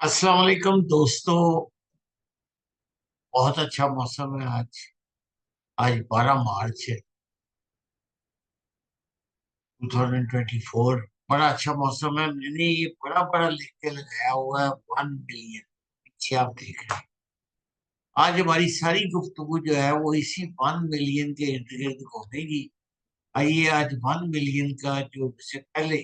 अस्सलाम वालेकुम दोस्तों। बहुत अच्छा मौसम है आज। आज 12 मार्च है 2024। बड़ा अच्छा मौसम है। मैंने ये बड़ा बड़ा लिख के लगाया हुआ है 1 बिलियन। पीछे आप देख रहे हैं। आज हमारी सारी गुफ्तगू जो है वो इसी 1 मिलियन के इर्द गिर्द घूमेगी। आइए आज 1 मिलियन का जो से पहले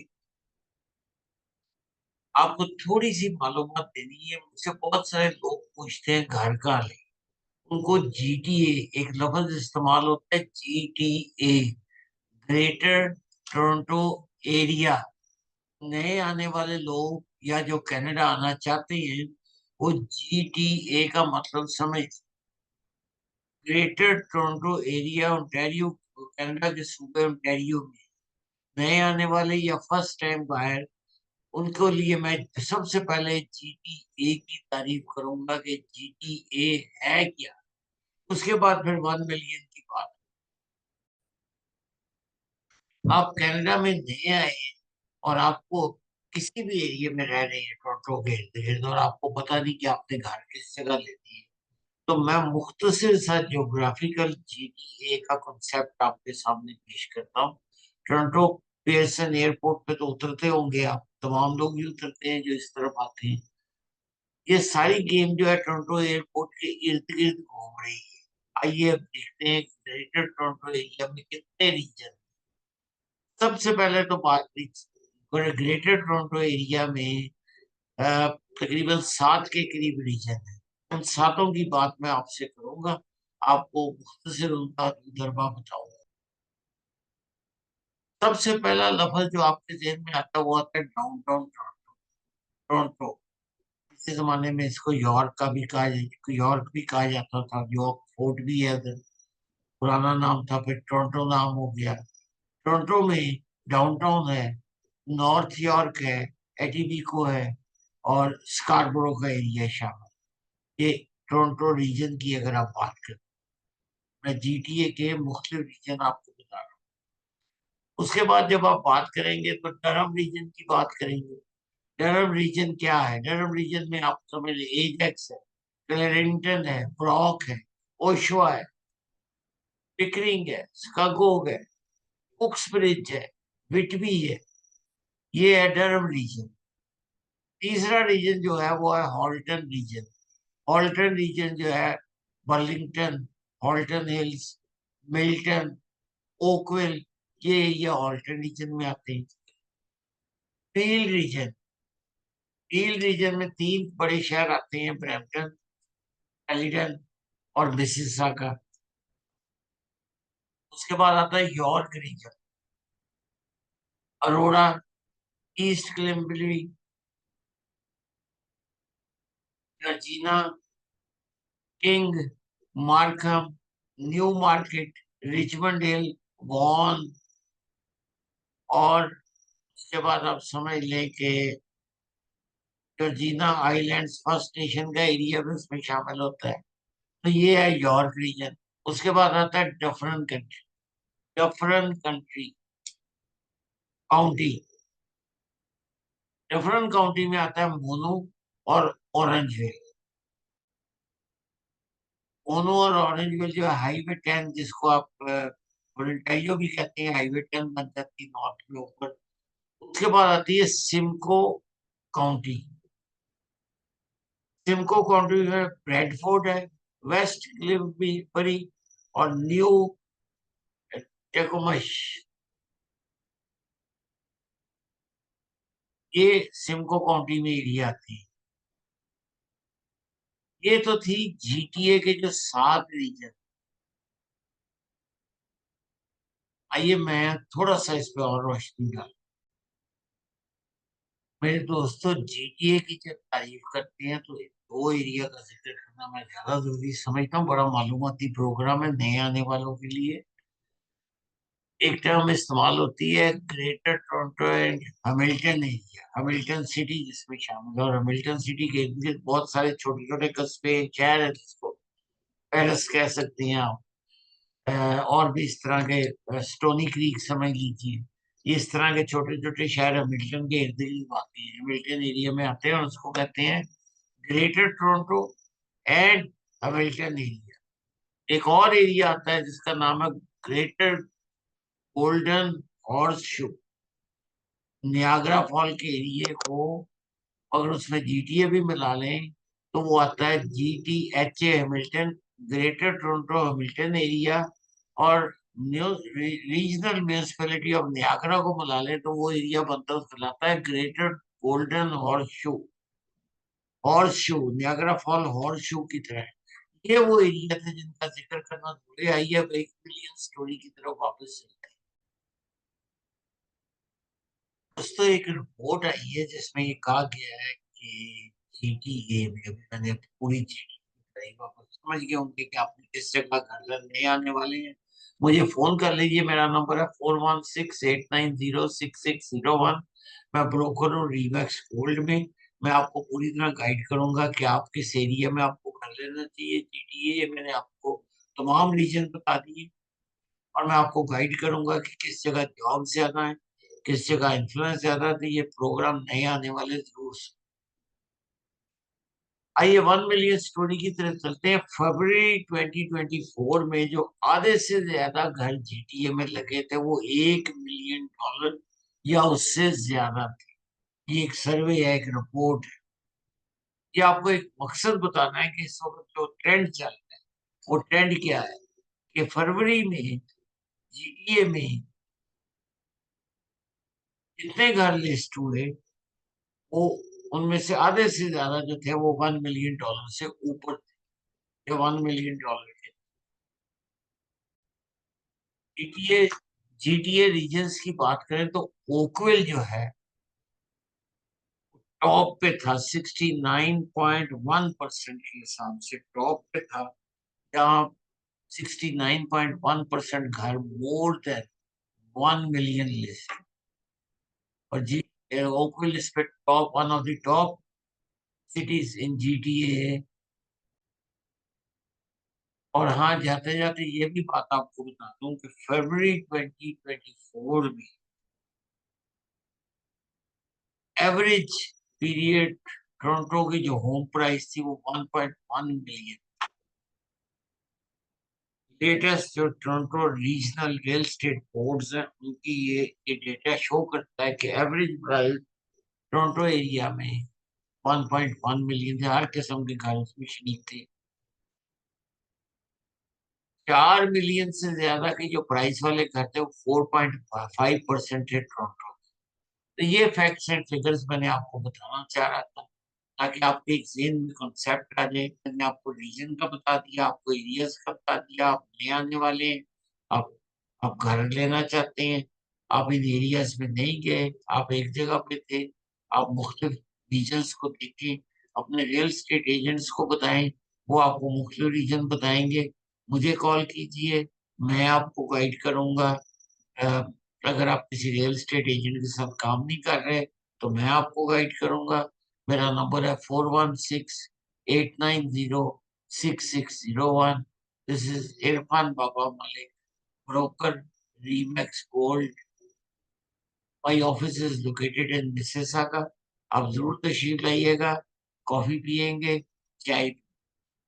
आपको थोड़ी सी मालूमात देनी है। मुझसे बहुत सारे लोग पूछते हैं घर का ले। उनको जीटीए एक लफ्ज इस्तेमाल होता है, जीटीए, ग्रेटर टोरंटो एरिया। नए आने वाले लोग या जो कनाडा आना चाहते हैं वो जीटीए का मतलब समझ। Greater Toronto area Ontario, Canada के सूबे ओंटारियो में नए आने वाले या फर्स्ट टाइम बाहर, उनको लिए मैं सबसे पहले जीटीए की तारीफ करूंगा कि जीटीए है क्या। उसके बाद फिर 1 मिलियन की बात। आप कनाडा में नए आए हैं और आपको किसी भी एरिया में रह रहे हैं टोरंटो के इर्द गिर्द, और आपको पता नहीं कि आपने घर किस जगह लेनी है, तो मैं मुख्तसर सा ज्योग्राफिकल जीटीए का कॉन्सेप्ट आपके सामने पेश करता हूँ। टोरंटो पियर्सन एयरपोर्ट पे तो उतरते होंगे आप, तमाम लोग ही उतरते हैं जो इस तरफ आते हैं। ये सारी गेम जो है टोरंटो एयरपोर्ट के इर्द गिर्द घूम रही है। आइए अब देखते हैं ग्रेटर टोरंटो एरिया में कितने रीजन। सबसे पहले तो बात ग्रेटर टोरंटो एरिया में तकरीबन 7 के करीब रीजन है। उन सातों की बात मैं आपसे करूंगा, आपको मुख्तसर उनका तजुर्बा बताऊंगा। सबसे पहला लफ्ज जो आपके जहन में आता है वो आता है डाउनटाउन टोरंटो। टोरंटो किसी जमाने में इसको यॉर्क का भी कहा, यॉर्क भी कहा जाता था। यॉर्क फोर्ट भी है उधर, पुराना नाम था, फिर टोरंटो नाम हो गया। टोरंटो में डाउनटाउन है, नॉर्थ यॉर्क है, एटीबीको है, और स्कार्बरो का एरिया शामिल। ये टोरंटो रीजन की अगर आप बात करें, मैं जीटीए के मुख्तलिफ रीजन आपको बता रहा हूँ। उसके बाद जब आप बात करेंगे तो डरहम रीजन की बात करेंगे। डरहम रीजन क्या है? डरहम रीजन में आप समझ लें एजेक्स है, क्लेरिंगटन है, ब्रॉक है, ओशवा है, पिकरिंग है, स्कागोग है, उक्सब्रिज है, विटबी है। ये है डरहम रीजन। तीसरा रीजन जो है वो है हॉल्टन रीजन। हॉल्टन रीजन जो है Burlington, Halton Hills, Milton, Oakville, ये हॉल्टन रीजन में आते हैं। पील रीजन, पील रीजन में तीन बड़े शहर आते हैं, ब्रैम्पटन, एलिडन और मिसिसागा। उसके बाद आता है York region, Aurora, East Gwillimbury, Georgina, King, Markham, Newmarket, Richmond Hill, Vaughan. और उसके बाद आप समझ लें कि जॉर्जिना आइलैंड्स फर्स्ट नेशन का एरिया भी उसमें शामिल होता है। तो ये है यॉर्क रीजन। उसके बाद आता है Dufferin country. Dufferin country county, Dufferin county में आता है मोनो और ऑरेंजविल। मोनो और ऑरेंजविल जो है हाईवे 10, जिसको आप ओंटारियो भी कहते हैं, हाईवे 10 बन जाती है नॉर्थ में ऊपर। उसके बाद आती है सिमको काउंटी। सिमको काउंटी में ब्रैडफोर्ड है, वेस्ट क्लिफबरी और न्यू टेकोमश। ये सिमको काउंटी में एरिया आती है। ये तो थी जीटीए के जो 7 रीजन। आइए मैं थोड़ा सा इस पे और रोशनी डाल। मेरे दोस्तों, जीटीए की जब तारीफ करते हैं तो दो एरिया का जिक्र करना मैं ज्यादा जरूरी समझता हूँ। बड़ा मालूमाती प्रोग्राम है नए आने वालों के लिए। एक टर्म इस्तेमाल होती है greater Toronto and Hamilton area, Hamilton city जिसमें शामिल है। और हैमिल्टन सिटी के इर्द गिर्द बहुत सारे छोटे छोटे कस्बे शहर है, जिसको पेरिस कह सकते हैं आप। और भी इस तरह के, स्टोनी क्रीक समझ लीजिए। ये इस तरह के छोटे छोटे शहर हैमिल्टन के इर्द गिर्द आते हैं, हैमिल्टन एरिया में आते हैं, और उसको कहते हैं greater Toronto and Hamilton area. एक और एरिया आता है जिसका नाम है greater golden horse shoe. Niagara fall के एरिया को अगर उसमें जीटीए भी मिला लें तो वो आता है GTHA Hamilton, Greater Toronto Hamilton area. और रीजनल म्यूनिसिपैलिटी ऑफ नियाग्रा को मिला लें तो वो एरिया बनता है, कहलाता है greater golden horse shoe. Horse shoe, Niagara fall horse shoe की तरह है। ये वो एरिया थे जिनका जिक्र करना जरूरी। आइए अब 1 मिलियन स्टोरी की तरफ वापस चलते हैं। दोस्तों एक रिपोर्ट आई है जिसमें ये कहा गया है कि जीटीए में, अभी मैंने पूरी जीटीए वापस समझ गए होंगे कि आपने किस जगह घर लेने आने वाले हैं। मुझे फोन कर लीजिए, मेरा नंबर है 4168906601। मैं ब्रोकर हूँ रीमैक्स गोल्ड में। मैं आपको पूरी तरह गाइड करूंगा कि आप किस एरिया में आपको घर लेना चाहिए। जीटीए मैंने आपको तमाम रीजन बता दिए, और मैं आपको गाइड करूंगा कि किस जगह जॉब ज्यादा है, किस जगह इन्फ्लुएंस ज्यादा है। तो ये प्रोग्राम नए आने वाले जरूर आइए 1 मिलियन स्टोरी की तरफ चलते हैं। फरवरी 2024 में जो आधे से ज्यादा घर जीटीए में लगे थे वो $1 मिलियन या उससे ज्यादा थे। ये एक सर्वे है, एक रिपोर्ट है। ये आपको एक मकसद बताना है कि इस वक्त जो ट्रेंड चल रहा है वो ट्रेंड क्या है, कि फरवरी में जीटीए में जितने घर लिस्ट हुए वो उनमें से आधे से ज्यादा जो थे वो $1 मिलियन से ऊपर थे, जो $1 मिलियन थे। जीटीए जीटीए रीजन्स की बात करें तो ओकविल जो है टॉप पे था, 69.1% के हिसाब से टॉप पे था, जहाँ 69.1% घर मोर देन 1 मिलियन लिस्ट। और जी ओकविल इस पे top, one of the top cities in GTA है। और हाँ, जाते जाते ये भी बात आपको बता दूं कि फरवरी 2024 में एवरेज पीरियड टोरंटो की जो होम प्राइस थी वो 1.1 मिलियन। लेटेस्ट जो Toronto regional real estate boards हैं उनकी ये डेटा शो करता है कि एवरेज प्राइस टोरंटो एरिया में 1.1 मिलियन थे। हर किस्म के घर उसमें शरीक थे। 4 मिलियन से ज्यादा के जो प्राइस वाले घर थे वो 4.5% थे टोरंटो। तो ये फैक्ट्स एंड फिगर्स मैंने आपको बताना चाह रहा था, ताकि आपके एक ज़हन में कॉन्सेप्ट आ जाए। मैंने आपको रीजन का बता दिया, आपको एरियाज का बता दिया, आप नए आने वाले हैं, आप आप घर लेना चाहते हैं, आप इन एरियाज में नहीं गए, आप एक जगह पे थे, आप मुख्तलिफ रीजन्स को देखें, अपने रियल एस्टेट एजेंट्स को बताएं, वो आपको मुख्तलिफ रीजन बताएंगे। मुझे कॉल कीजिए, मैं आपको गाइड करूंगा। अ, अगर आप किसी रियल एस्टेट एजेंट के साथ काम नहीं कर रहे तो मैं आपको गाइड करूंगा। मेरा नंबर है 4168906601। This is Irfan Baba Malik, broker, REMAX gold. My office is located in Mississauga. आप जरूर तशरीफ लाइएगा, कॉफी पियेंगे, चाय